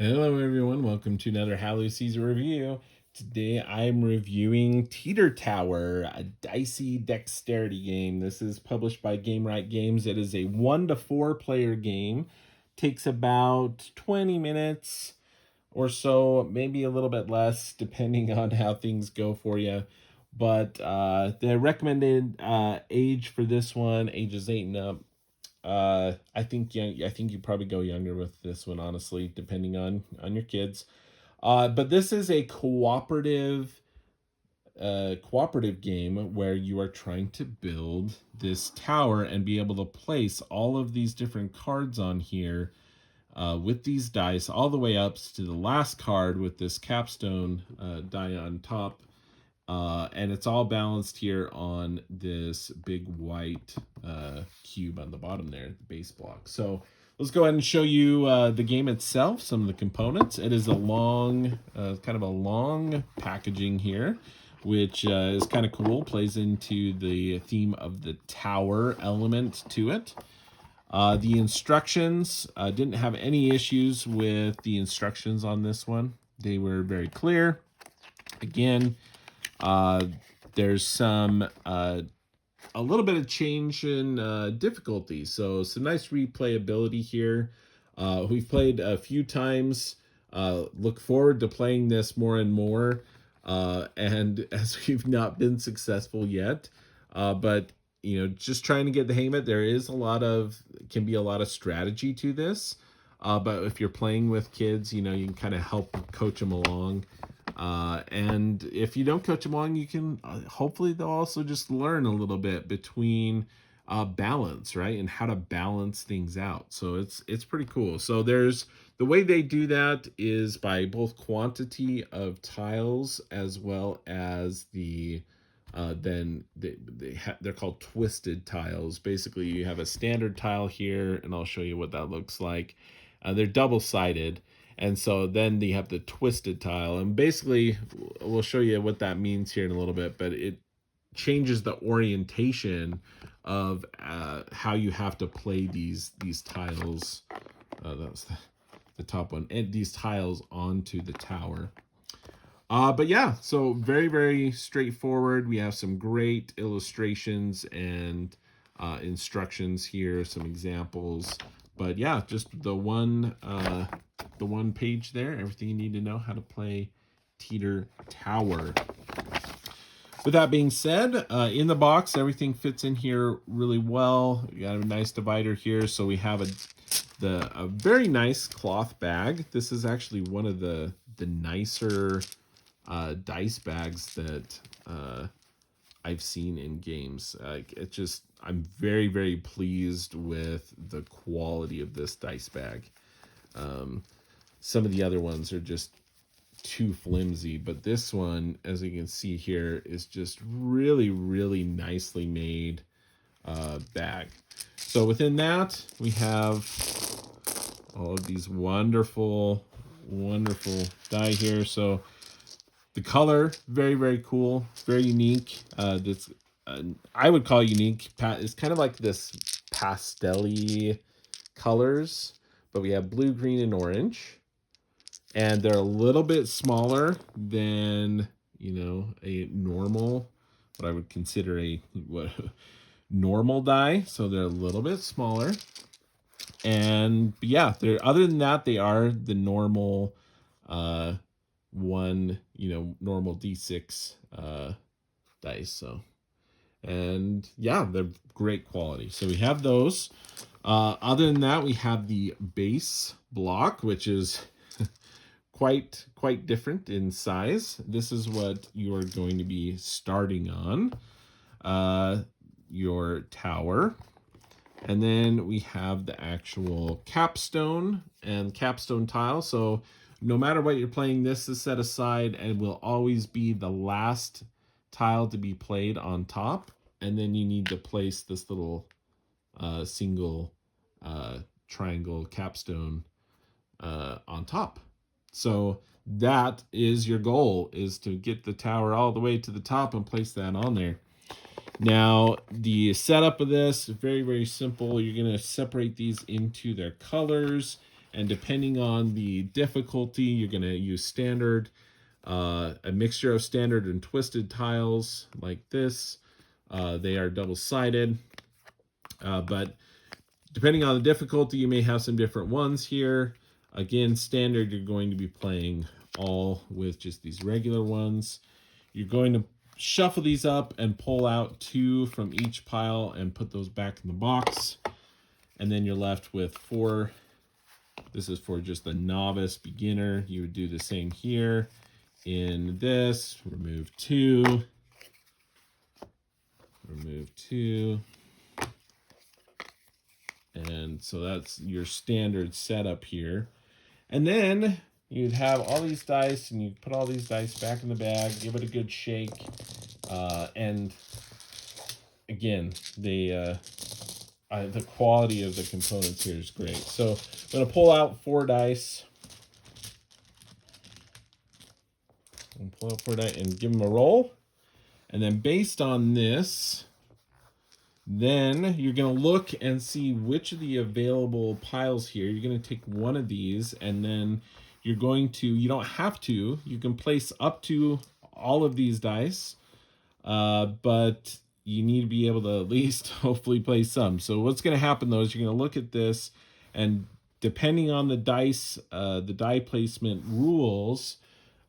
Hello, everyone. Welcome to another Halloween Season review. Today, I'm reviewing Teeter Tower, a dicey dexterity game. This is published by Game Right Games. It is a 1 to 4 player game. Takes about 20 minutes or so, maybe a little bit less, depending on how things go for you. But the recommended age for this one, ages 8 and up. I think you probably go younger with this one, honestly, depending on your kids. But this is a cooperative game where you are trying to build this tower and be able to place all of these different cards on here with these dice all the way up to the last card with this capstone die on top. And it's all balanced here on this big white cube on the bottom there, the base block. So let's go ahead and show you the game itself, some of the components. It is a long, kind of a long packaging here, which is kind of cool, plays into the theme of the tower element to it. The instructions, didn't have any issues with the instructions on this one. They were very clear. Again, there's some a little bit of change in difficulty, so some nice replayability here. We've played a few times. Look forward to playing this more and more. And as we've not been successful yet, but just trying to get the hang of it. There is can be a lot of strategy to this. But if you're playing with kids, you can kind of help coach them along. And if you don't coach them along, you can hopefully they'll also just learn a little bit between balance, right, and how to balance things out. So it's pretty cool. So there's the way they do that is by both quantity of tiles as well as the then they're called twisted tiles. Basically, you have a standard tile here, and I'll show you what that looks like. They're double-sided, and so then you have the twisted tile, and basically we'll show you what that means here in a little bit, but it changes the orientation of how you have to play these tiles. That's the top one, and these tiles onto the tower. But yeah, so very, very straightforward. We have some great illustrations and instructions here, some examples. But yeah, just the one page there, everything you need to know how to play Teeter Tower. With that being said, in the box, everything fits in here really well. We got a nice divider here, so we have a very nice cloth bag. This is actually one of the nicer dice bags that I've seen in games. I'm very, very pleased with the quality of this dice bag. Some of the other ones are just too flimsy, but this one, as you can see here, is just really, really nicely made bag. So within that, we have all of these wonderful, wonderful die here. So the color, very, very cool, very unique. I would call unique. It's kind of like this pastel-y colors, but we have blue, green, and orange. And they're a little bit smaller than, a normal, what I would consider normal die. So they're a little bit smaller. And yeah, other than that, they are the normal normal D6 dice. So, and yeah, they're great quality. So we have those. Other than that, we have the base block, which is quite different in size. This is what you are going to be starting on your tower. And then we have the actual capstone and capstone tile. So no matter what you're playing, this is set aside and will always be the last tile to be played on top. And then you need to place this little single triangle capstone on top. So that is your goal, is to get the tower all the way to the top and place that on there. Now, the setup of this is very, very simple. You're going to separate these into their colors. And depending on the difficulty, you're going to use standard, a mixture of standard and twisted tiles like this. They are double-sided, but depending on the difficulty, you may have some different ones here. Again, standard, you're going to be playing all with just these regular ones. You're going to shuffle these up and pull out 2 from each pile and put those back in the box. And then you're left with 4. This is for just the novice beginner. You would do the same here. In this, remove 2. Remove 2. And so that's your standard setup here. And then you'd have all these dice, and you put all these dice back in the bag, give it a good shake. And again, the quality of the components here is great. So I'm going to pull out 4 dice. And pull out 4 dice and give them a roll. And then based on this, then you're going to look and see which of the available piles here. You're going to take one of these, and then you're going to, you don't have to, you can place up to all of these dice, but you need to be able to at least hopefully place some. So what's going to happen though is you're going to look at this, and depending on the dice, the die placement rules,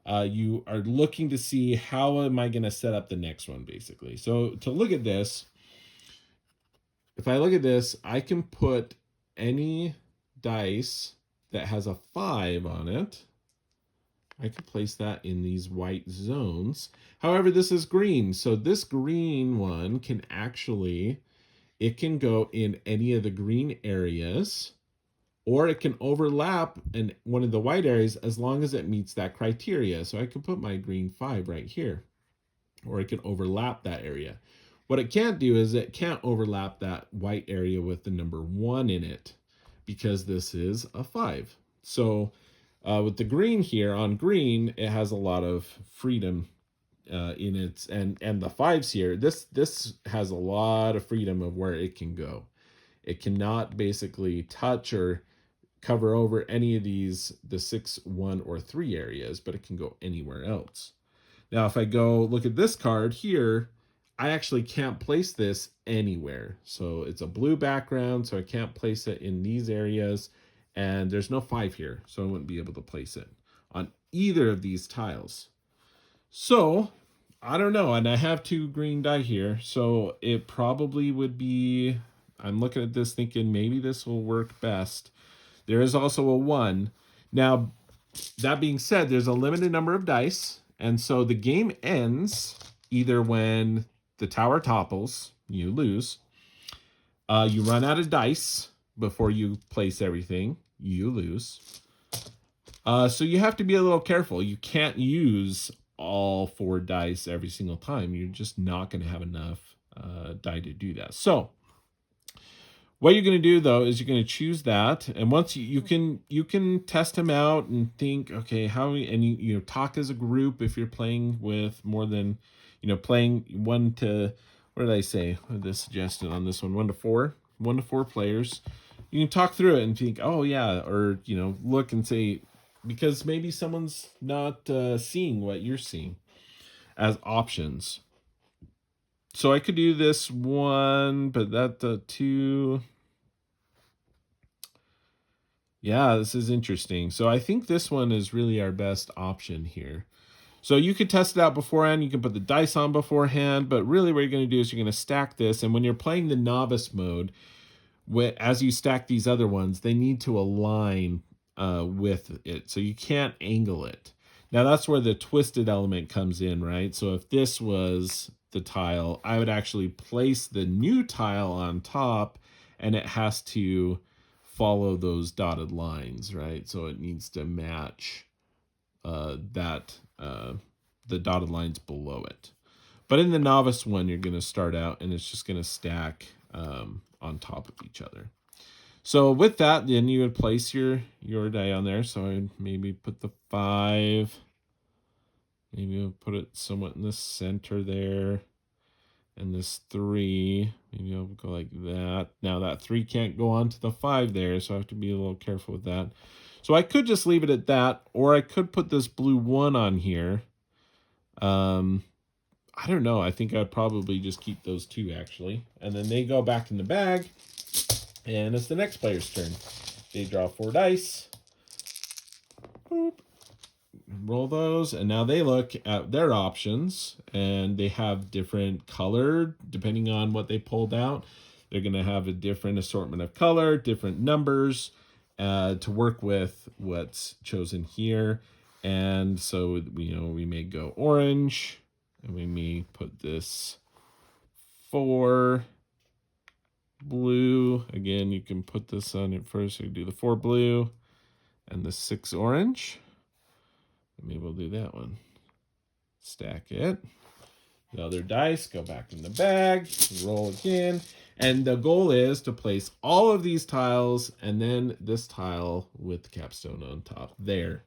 you are looking to see how am I going to set up the next one, basically. So to look at this, if I look at this, I can put any dice that has a 5 on it. I can place that in these white zones. However, this is green. So this green one can actually, it can go in any of the green areas, or it can overlap in one of the white areas as long as it meets that criteria. So I can put my green 5 right here, or it can overlap that area. What it can't do is it can't overlap that white area with the number 1 in it, because this is a 5. So with the green here, on green, it has a lot of freedom in its, and the 5s here, this has a lot of freedom of where it can go. It cannot basically touch or cover over any of these, the 6, 1, or 3 areas, but it can go anywhere else. Now, if I go look at this card here, I actually can't place this anywhere. So it's a blue background, so I can't place it in these areas. And there's no 5 here, so I wouldn't be able to place it on either of these tiles. So, I don't know. And I have 2 green die here, so it probably would be, I'm looking at this thinking maybe this will work best. There is also a 1. Now, that being said, there's a limited number of dice, and so the game ends either when the tower topples, you lose, you run out of dice before you place everything, you lose. So you have to be a little careful. You can't use all 4 dice every single time. You're just not going to have enough die to do that. So what you're going to do though is you're going to choose that, and once you can test them out and think, okay, how, and you know, talk as a group if you're playing with more than, you know, playing 1 to, what did I say? What did they suggested on this one? 1 to 4, 1 to 4 players. You can talk through it and think, oh yeah, or you know, look and say, because maybe someone's not seeing what you're seeing as options. So I could do this 1, but that 2. Yeah, this is interesting. So I think this one is really our best option here. So you could test it out beforehand. You can put the dice on beforehand, but really what you're going to do is you're going to stack this. And when you're playing the novice mode, as you stack these other ones, they need to align with it. So you can't angle it. Now that's where the twisted element comes in, right? So if this was the tile, I would actually place the new tile on top, and it has to follow those dotted lines, right? So it needs to match the dotted lines below it. But in the novice one, you're going to start out and it's just going to stack on top of each other. So with that, then you would place your die on there. So I'd maybe put the 5. Maybe we'll put it somewhat in the center there. And this 3, maybe I'll go like that. Now that 3 can't go on to the 5 there, so I have to be a little careful with that. So I could just leave it at that, or I could put this blue 1 on here. I don't know. I think I'd probably just keep those 2, actually. And then they go back in the bag, and it's the next player's turn. They draw 4 dice. Boop. Roll those, and now they look at their options, and they have different color depending on what they pulled out. They're going to have a different assortment of color, different numbers to work with what's chosen here. And so, we may go orange, and we may put this 4 blue. Again, you can put this on it first. So you do the 4 blue and the 6 orange. Maybe we'll do that one. Stack it. The other dice go back in the bag. Roll again. And the goal is to place all of these tiles and then this tile with the capstone on top there.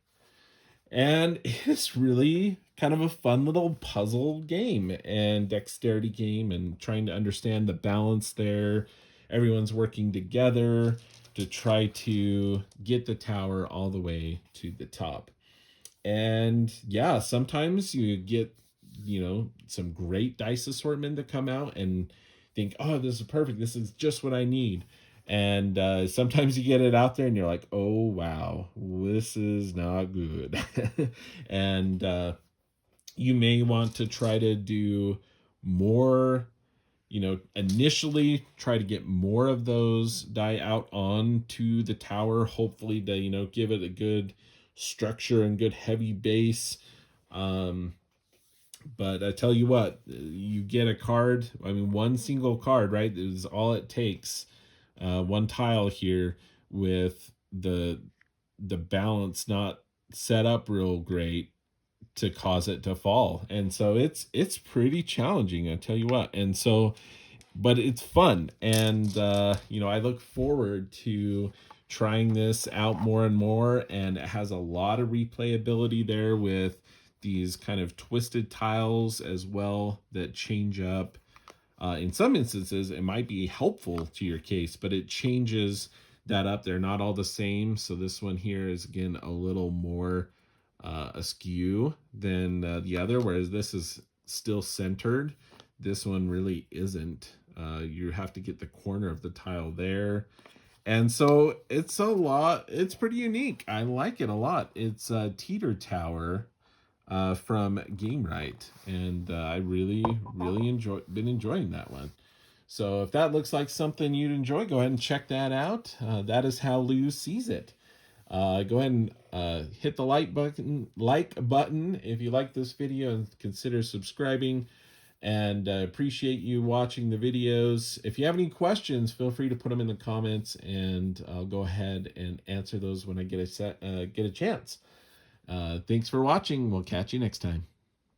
And it's really kind of a fun little puzzle game and dexterity game, and trying to understand the balance there. Everyone's working together to try to get the tower all the way to the top. And yeah, sometimes you get, some great dice assortment to come out and think, oh, this is perfect. This is just what I need. And sometimes you get it out there and you're like, oh, wow, this is not good. And you may want to try to do more, initially try to get more of those die out onto the tower, hopefully to, give it a good structure and good heavy base. But I tell you what, you get a card. I mean, one single card, right, is all it takes. One tile here with the balance not set up real great to cause it to fall. And so it's pretty challenging, I tell you what. And so, but it's fun. And I look forward to trying this out more and more. And it has a lot of replayability there with these kind of twisted tiles as well that change up. In some instances, it might be helpful to your case, but it changes that up. They're not all the same. So this one here is, again, a little more askew than the other, whereas this is still centered. This one really isn't. You have to get the corner of the tile there. And so it's pretty unique. I like it a lot. It's a Teeter Tower from Game Right, and I really been enjoying that one. So if that looks like something you'd enjoy, go ahead and check that out. That is how Lou sees it. Go ahead and hit the like button if you like this video, and consider subscribing. And appreciate you watching the videos. If you have any questions, feel free to put them in the comments, and I'll go ahead and answer those when I get a chance. Thanks for watching. We'll catch you next time.